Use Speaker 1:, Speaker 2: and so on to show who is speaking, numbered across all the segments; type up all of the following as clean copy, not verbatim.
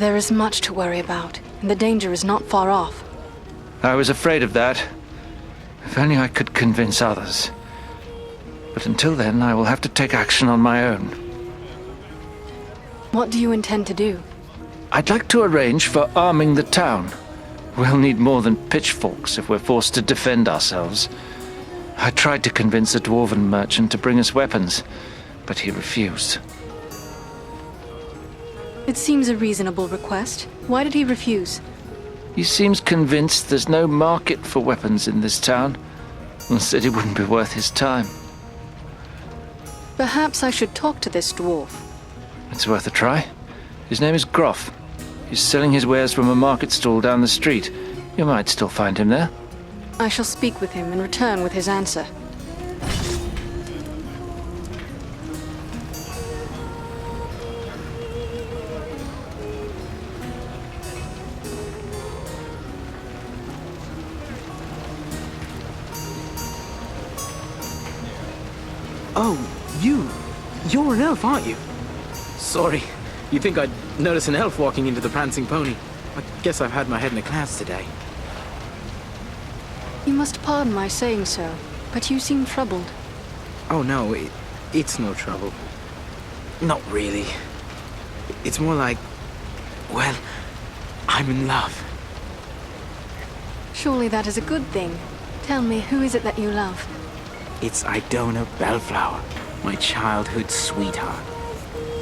Speaker 1: There is much to worry about, and the danger is not far off.
Speaker 2: I was afraid of that. If only I could convince others. But until then, I will have to take action on my own.
Speaker 1: What do you intend to do?
Speaker 2: I'd like to arrange for arming the town. We'll need more than pitchforks if we're forced to defend ourselves. I tried to convince a dwarven merchant to bring us weapons, but he refused.
Speaker 1: It seems a reasonable request. Why did he refuse?
Speaker 2: He seems convinced there's no market for weapons in this town, and said it wouldn't be worth his time.
Speaker 1: Perhaps I should talk to this dwarf.
Speaker 2: It's worth a try. His name is Groff. He's selling his wares from a market stall down the street. You might still find him there.
Speaker 1: I shall speak with him and return with his answer.
Speaker 3: Oh, you're an elf, aren't you? Sorry, you'd think I'd notice an elf walking into the prancing pony. I guess I've had my head in the clouds today.
Speaker 1: You must pardon my saying so, but you seem troubled.
Speaker 3: Oh no, it's no trouble. Not really. It's more like, well, I'm in love.
Speaker 1: Surely that is a good thing. Tell me, who is it that you love?
Speaker 3: It's Idona Bellflower, my childhood sweetheart.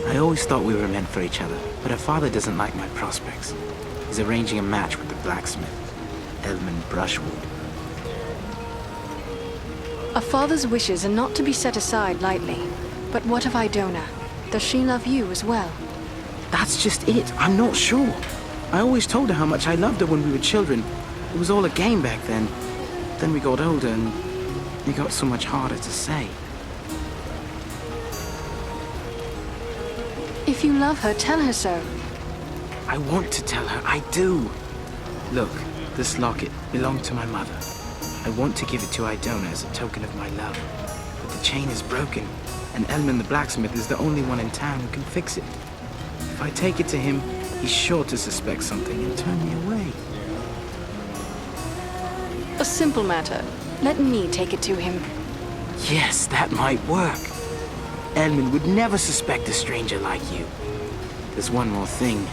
Speaker 3: I always thought we were meant for each other, but her father doesn't like my prospects. He's arranging a match with the blacksmith, Elman Brushwood.
Speaker 1: A father's wishes are not to be set aside lightly. But what of Idona? Does she love you as well?
Speaker 3: That's just it. I'm not sure. I always told her how much I loved her when we were children. It was all a game back then. Then we got older and it got so much harder to say.
Speaker 1: If you love her, tell her so.
Speaker 3: I want to tell her. I do. Look, this locket belonged to my mother. I want to give it to Idona as a token of my love. But the chain is broken, and Elman the blacksmith is the only one in town who can fix it. If I take it to him, he's sure to suspect something and turn me away.
Speaker 1: A simple matter. Let me take it to him.
Speaker 3: Yes, that might work. Elman would never suspect a stranger like you. There's one more thing.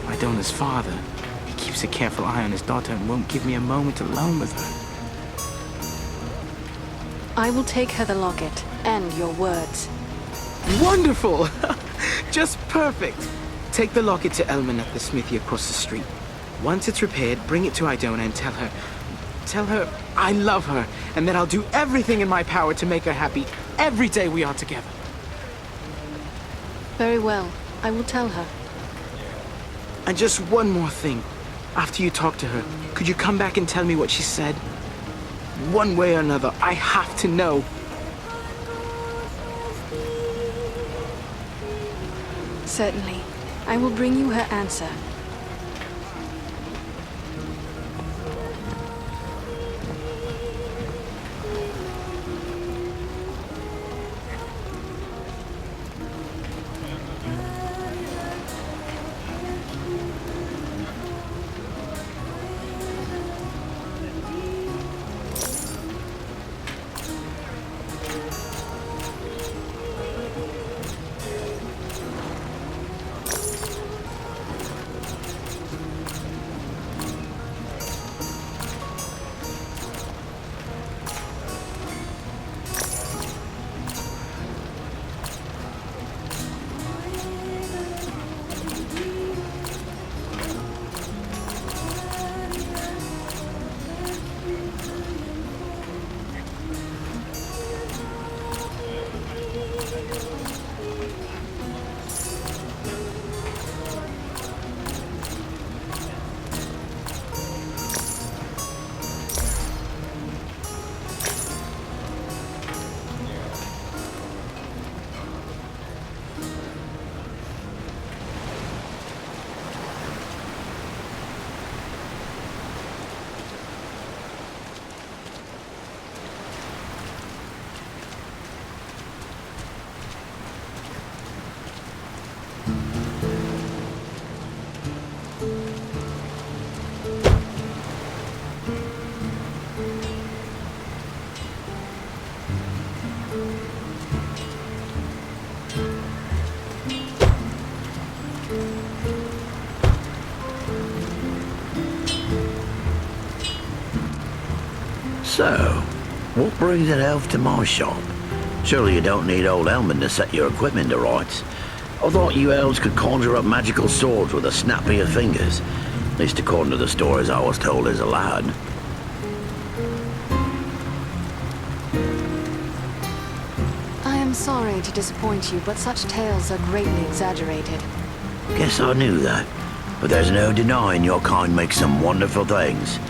Speaker 3: Idona's father, he keeps a careful eye on his daughter and won't give me a moment alone with her.
Speaker 1: I will take her the locket and your words.
Speaker 3: Wonderful! Just perfect! Take the locket to Elman at the smithy across the street. Once it's repaired, bring it to Idona and tell her I love her, and that I'll do everything in my power to make her happy every day we are together.
Speaker 1: Very well. I will tell her.
Speaker 3: And just one more thing. After you talk to her, could you come back and tell me what she said? One way or another, I have to know.
Speaker 1: Certainly. I will bring you her answer.
Speaker 4: So, what brings an elf to my shop? Surely you don't need old Elman to set your equipment to rights. I thought you elves could conjure up magical swords with a snap of your fingers. At least according to the stories I was told as a lad.
Speaker 1: I am sorry to disappoint you, but such tales are greatly exaggerated.
Speaker 4: Guess I knew that. But there's no denying your kind makes some wonderful things.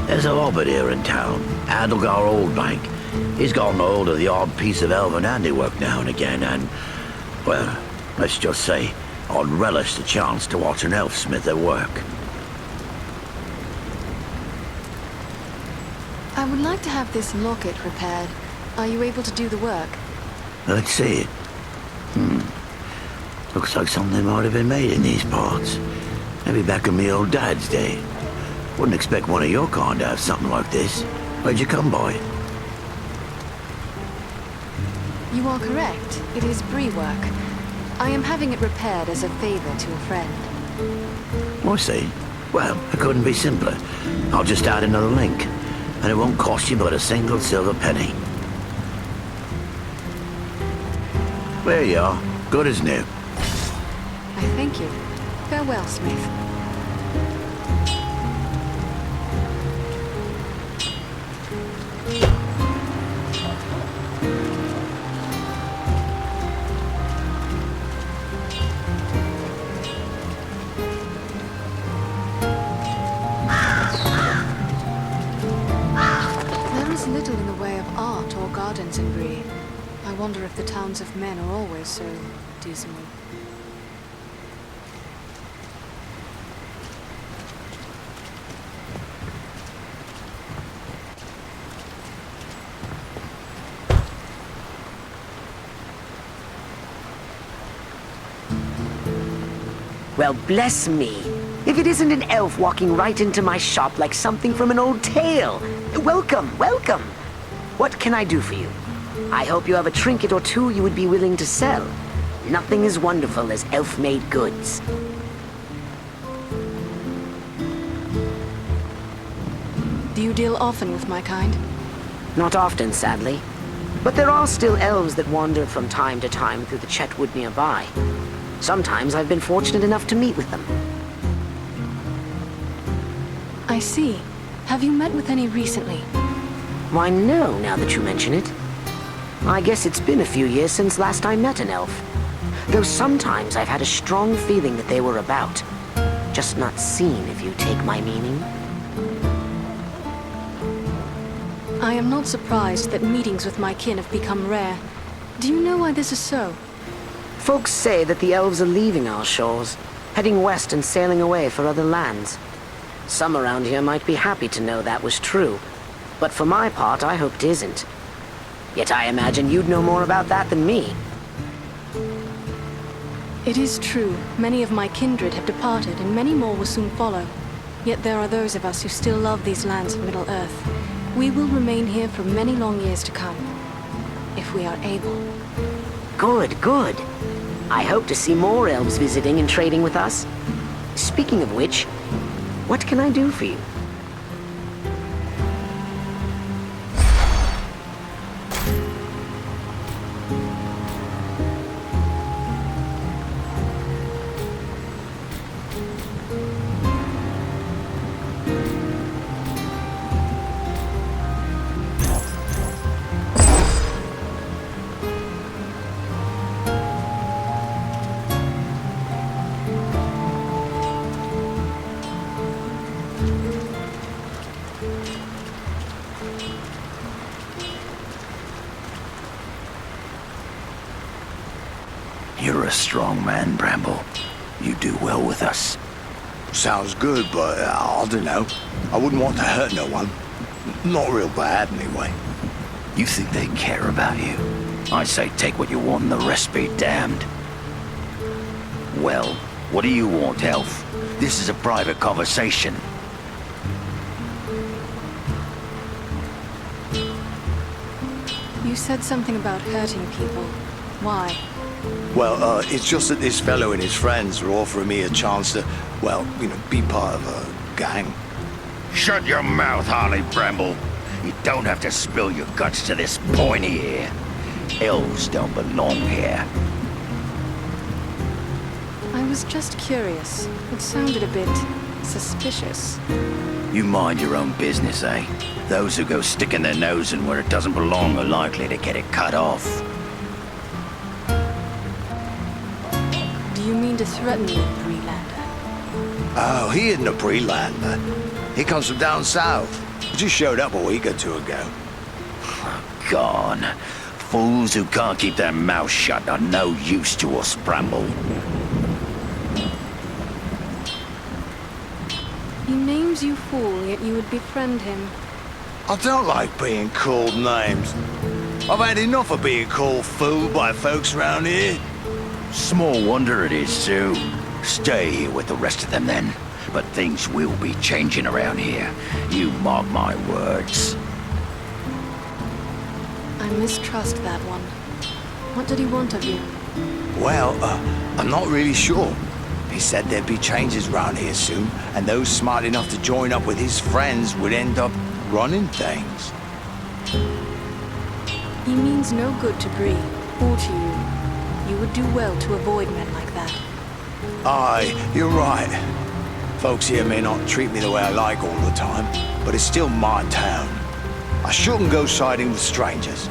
Speaker 4: There's a hobbit here in town, Adelgar Oldbank. He's gotten hold of the odd piece of elven handiwork now and again, and, well, let's just say, I'd relish the chance to watch an elf smith at work.
Speaker 1: I would like to have this locket repaired. Are you able to do the work?
Speaker 4: Let's see it. Looks like something might have been made in these parts. Maybe back in me old dad's day. Wouldn't expect one of your kind to have something like this. Where'd you come by?
Speaker 1: You are correct. It is Bree work. I am having it repaired as a favor to a friend.
Speaker 4: I see. Well, it couldn't be simpler. I'll just add another link. And it won't cost you but a single silver penny. There you are. Good as new.
Speaker 1: I thank you. Farewell, Smith. There is little in the way of art or gardens in Bree. I wonder if the towns of men are always so dismal.
Speaker 5: Well, bless me. If it isn't an elf walking right into my shop like something from an old tale. Welcome, welcome. What can I do for you? I hope you have a trinket or two you would be willing to sell. Nothing as wonderful as elf-made goods.
Speaker 1: Do you deal often with my kind?
Speaker 5: Not often, sadly. But there are still elves that wander from time to time through the Chetwood nearby. Sometimes I've been fortunate enough to meet with them.
Speaker 1: I see. Have you met with any recently?
Speaker 5: Why, no, now that you mention it. I guess it's been a few years since last I met an elf. Though sometimes I've had a strong feeling that they were about. Just not seen, if you take my meaning.
Speaker 1: I am not surprised that meetings with my kin have become rare. Do you know why this is so?
Speaker 5: Folks say that the elves are leaving our shores, heading west and sailing away for other lands. Some around here might be happy to know that was true, but for my part, I hoped it isn't. Yet I imagine you'd know more about that than me.
Speaker 1: It is true. Many of my kindred have departed, and many more will soon follow. Yet there are those of us who still love these lands of Middle-earth. We will remain here for many long years to come, if we are able.
Speaker 5: Good, good. I hope to see more elves visiting and trading with us. Speaking of which, what can I do for you?
Speaker 4: You're a strong man, Bramble. You do well with us.
Speaker 6: Sounds good, but I don't know. I wouldn't want to hurt no one. Not real bad, anyway.
Speaker 4: You think they care about you? I say take what you want and the rest be damned. Well, what do you want, Elf? This is a private conversation.
Speaker 1: You said something about hurting people. Why?
Speaker 6: Well, it's just that this fellow and his friends are offering me a chance to, well, be part of a gang.
Speaker 4: Shut your mouth, Harley Bramble. You don't have to spill your guts to this pointy ear. Elves don't belong here.
Speaker 1: I was just curious. It sounded a bit suspicious.
Speaker 4: You mind your own business, eh? Those who go sticking their nose in where it doesn't belong are likely to get it cut off.
Speaker 1: Do you mean to threaten me, Breelander?
Speaker 6: Oh, he isn't a Breelander. He comes from down south. He just showed up a week or two ago.
Speaker 4: Gone. Fools who can't keep their mouths shut are no use to us, Bramble.
Speaker 1: He names you fool, yet you would befriend him.
Speaker 6: I don't like being called names. I've had enough of being called fool by folks around here.
Speaker 4: Small wonder it is, Sue. Stay here with the rest of them then. But things will be changing around here. You mark my words.
Speaker 1: I mistrust that one. What did he want of you?
Speaker 6: Well, I'm not really sure. He said there'd be changes around here soon, and those smart enough to join up with his friends would end up running things.
Speaker 1: He means no good to Bree, or to you. You would do well to avoid men like that.
Speaker 6: Aye, you're right. Folks here may not treat me the way I like all the time, but it's still my town. I shouldn't go siding with strangers.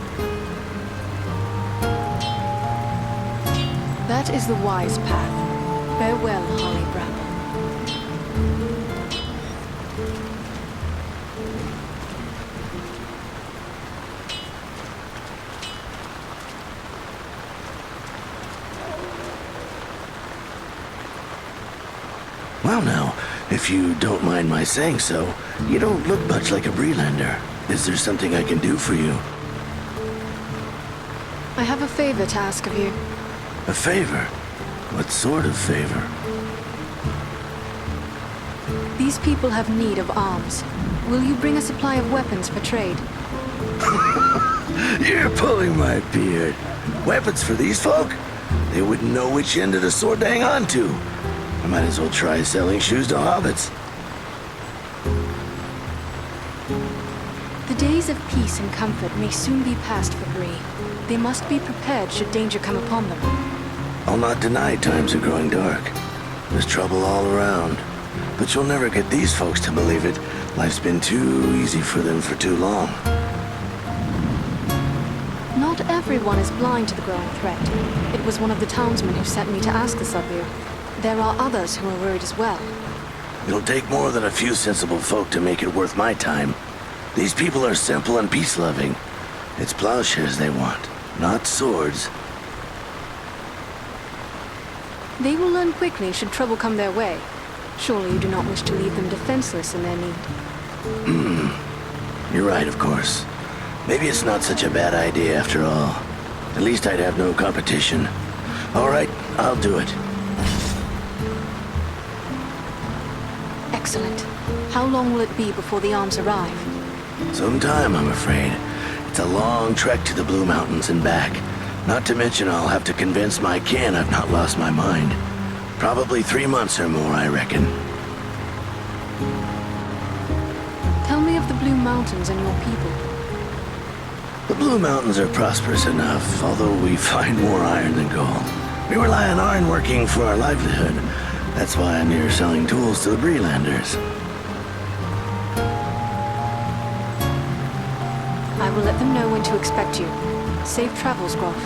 Speaker 1: That is the wise path. Farewell, Holly Bramble.
Speaker 7: Well now, if you don't mind my saying so, you don't look much like a Breelander. Is there something I can do for you?
Speaker 1: I have a favor to ask of you.
Speaker 7: A favor? What sort of favor?
Speaker 1: These people have need of arms. Will you bring a supply of weapons for trade?
Speaker 7: You're pulling my beard. Weapons for these folk? They wouldn't know which end of the sword to hang on to. I might as well try selling shoes to hobbits.
Speaker 1: The days of peace and comfort may soon be past for Bree. They must be prepared should danger come upon them.
Speaker 7: I'll not deny times are growing dark. There's trouble all around. But you'll never get these folks to believe it. Life's been too easy for them for too long.
Speaker 1: Not everyone is blind to the growing threat. It was one of the townsmen who sent me to ask this of you. There are others who are worried as well.
Speaker 7: It'll take more than a few sensible folk to make it worth my time. These people are simple and peace-loving. It's plowshares they want, not swords.
Speaker 1: They will learn quickly should trouble come their way. Surely you do not wish to leave them defenseless in their need.
Speaker 7: You're right, of course. Maybe it's not such a bad idea after all. At least I'd have no competition. All right, I'll do it.
Speaker 1: Excellent. How long will it be before the arms arrive?
Speaker 7: Some time, I'm afraid. It's a long trek to the Blue Mountains and back. Not to mention I'll have to convince my kin I've not lost my mind. Probably 3 months or more, I reckon.
Speaker 1: Tell me of the Blue Mountains and your people.
Speaker 7: The Blue Mountains are prosperous enough, although we find more iron than gold. We rely on iron working for our livelihood. That's why I'm here selling tools to the Breelanders.
Speaker 1: I will let them know when to expect you. Safe travels, Groff.